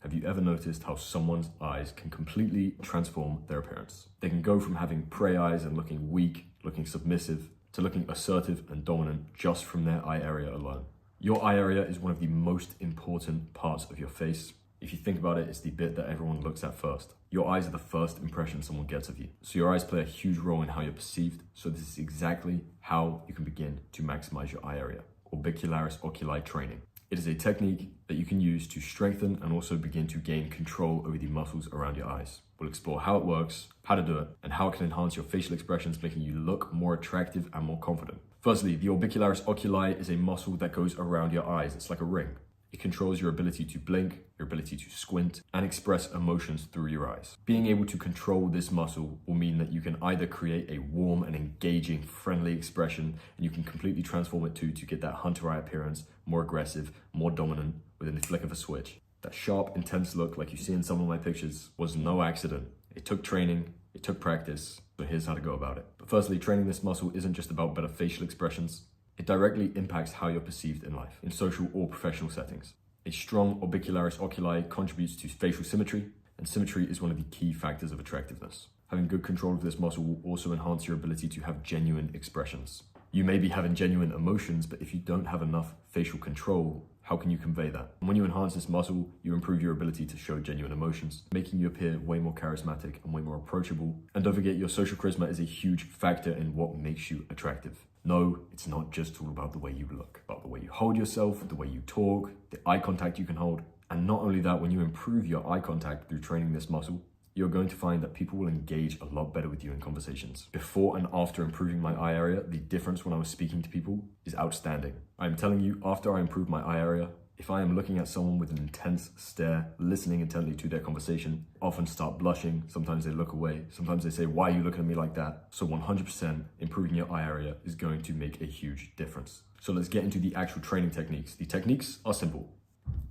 Have you ever noticed how someone's eyes can completely transform their appearance? They can go from having prey eyes and looking weak, looking submissive, to looking assertive and dominant just from their eye area alone. Your eye area is one of the most important parts of your face. If you think about it, it's the bit that everyone looks at first. Your eyes are the first impression someone gets of you. So your eyes play a huge role in how you're perceived. So this is exactly how you can begin to maximize your eye area. Orbicularis oculi training. It is a technique that you can use to strengthen and also begin to gain control over the muscles around your eyes. We'll explore how it works, how to do it, and how it can enhance your facial expressions, making you look more attractive and more confident. Firstly, the orbicularis oculi is a muscle that goes around your eyes. It's like a ring. It controls your ability to blink, your ability to squint, and express emotions through your eyes. Being able to control this muscle will mean that you can either create a warm and engaging, friendly expression, and you can completely transform it to get that hunter eye appearance, more aggressive, more dominant, within the flick of a switch. That sharp, intense look like you see in some of my pictures was no accident. It took training, it took practice, so here's how to go about it. But firstly, training this muscle isn't just about better facial expressions. It directly impacts how you're perceived in life, in social or professional settings. A strong orbicularis oculi contributes to facial symmetry, and symmetry is one of the key factors of attractiveness. Having good control of this muscle will also enhance your ability to have genuine expressions. You may be having genuine emotions, but if you don't have enough facial control, how can you convey that? And when you enhance this muscle, you improve your ability to show genuine emotions, making you appear way more charismatic and way more approachable. And don't forget, your social charisma is a huge factor in what makes you attractive. No, it's not just all about the way you look, about the way you hold yourself, the way you talk, the eye contact you can hold. And not only that, when you improve your eye contact through training this muscle, you're going to find that people will engage a lot better with you in conversations. Before and after improving my eye area, the difference when I was speaking to people is outstanding. I'm telling you, after I improved my eye area, if I am looking at someone with an intense stare, listening intently to their conversation, often start blushing, sometimes they look away, sometimes they say, why are you looking at me like that? So 100% improving your eye area is going to make a huge difference. So let's get into the actual training techniques. The techniques are simple,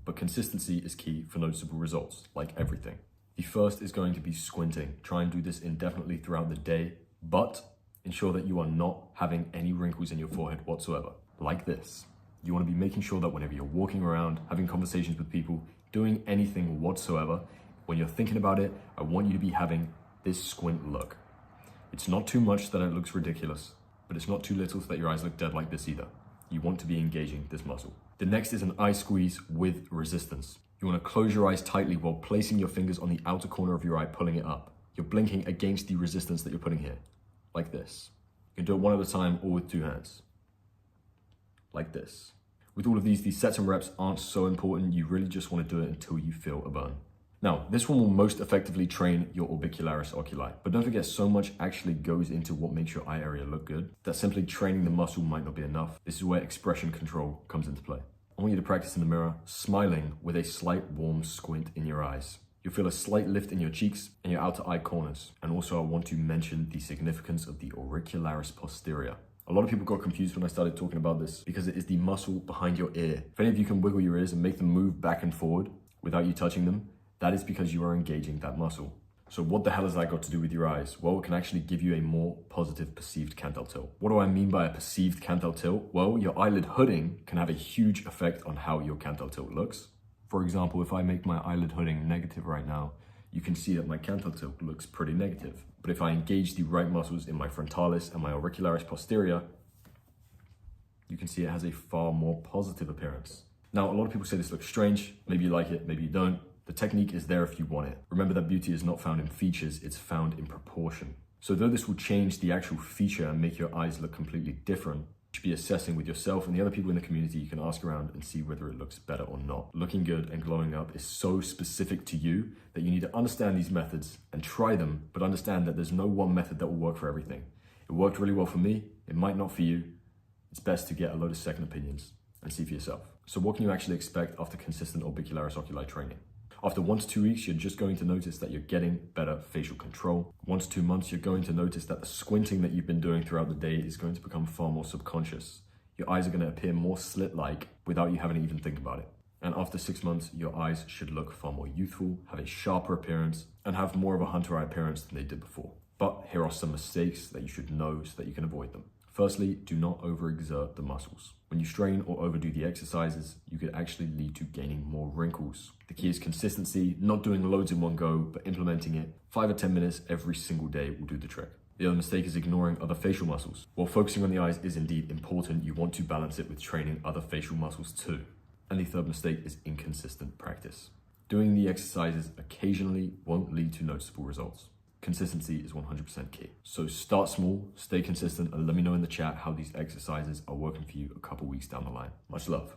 but consistency is key for noticeable results, like everything. The first is going to be squinting. Try and do this indefinitely throughout the day, but ensure that you are not having any wrinkles in your forehead whatsoever, like this. You want to be making sure that whenever you're walking around, having conversations with people, doing anything whatsoever, when you're thinking about it, I want you to be having this squint look. It's not too much that it looks ridiculous, but it's not too little so that your eyes look dead like this either. You want to be engaging this muscle. The next is an eye squeeze with resistance. You want to close your eyes tightly while placing your fingers on the outer corner of your eye, pulling it up. You're blinking against the resistance that you're putting here, like this. You can do it one at a time or with two hands, like this. With all of these sets and reps aren't so important. You really just want to do it until you feel a burn. Now, this one will most effectively train your orbicularis oculi, but don't forget, so much actually goes into what makes your eye area look good that simply training the muscle might not be enough. This is where expression control comes into play. I want you to practice in the mirror, smiling with a slight warm squint in your eyes. You'll feel a slight lift in your cheeks and your outer eye corners. And also I want to mention the significance of the auricularis posterior. A lot of people got confused when I started talking about this because it is the muscle behind your ear. If any of you can wiggle your ears and make them move back and forward without you touching them, that is because you are engaging that muscle. So what the hell has that got to do with your eyes? Well, it can actually give you a more positive perceived canthal tilt. What do I mean by a perceived canthal tilt? Well, your eyelid hooding can have a huge effect on how your canthal tilt looks. For example, if I make my eyelid hooding negative right now, you can see that my canthal tilt looks pretty negative. But if I engage the right muscles in my frontalis and my auricularis posterior, you can see it has a far more positive appearance. Now, a lot of people say this looks strange. Maybe you like it, maybe you don't. The technique is there if you want it. Remember that beauty is not found in features, it's found in proportion. So though this will change the actual feature and make your eyes look completely different, you should be assessing with yourself and the other people in the community. You can ask around and see whether it looks better or not. Looking good and glowing up is so specific to you that you need to understand these methods and try them, but understand that there's no one method that will work for everything. It worked really well for me, it might not for you. It's best to get a load of second opinions and see for yourself. So what can you actually expect after consistent orbicularis oculi training? After 1 to 2 weeks, you're just going to notice that you're getting better facial control. 1 to 2 months, you're going to notice that the squinting that you've been doing throughout the day is going to become far more subconscious. Your eyes are going to appear more slit-like without you having to even think about it. And after 6 months, your eyes should look far more youthful, have a sharper appearance, and have more of a hunter eye appearance than they did before. But here are some mistakes that you should know so that you can avoid them. Firstly, do not overexert the muscles. When you strain or overdo the exercises, you could actually lead to gaining more wrinkles. The The key is consistency, not doing loads in one go, but implementing it 5 or 10 minutes every single day will do the trick. The other mistake is ignoring other facial muscles. While focusing on the eyes is indeed important, you want to balance it with training other facial muscles too. And the third mistake is inconsistent practice. Doing the exercises occasionally won't lead to noticeable results. Consistency is 100% key. So start small, stay consistent, and let me know in the chat how these exercises are working for you a couple weeks down the line. Much love.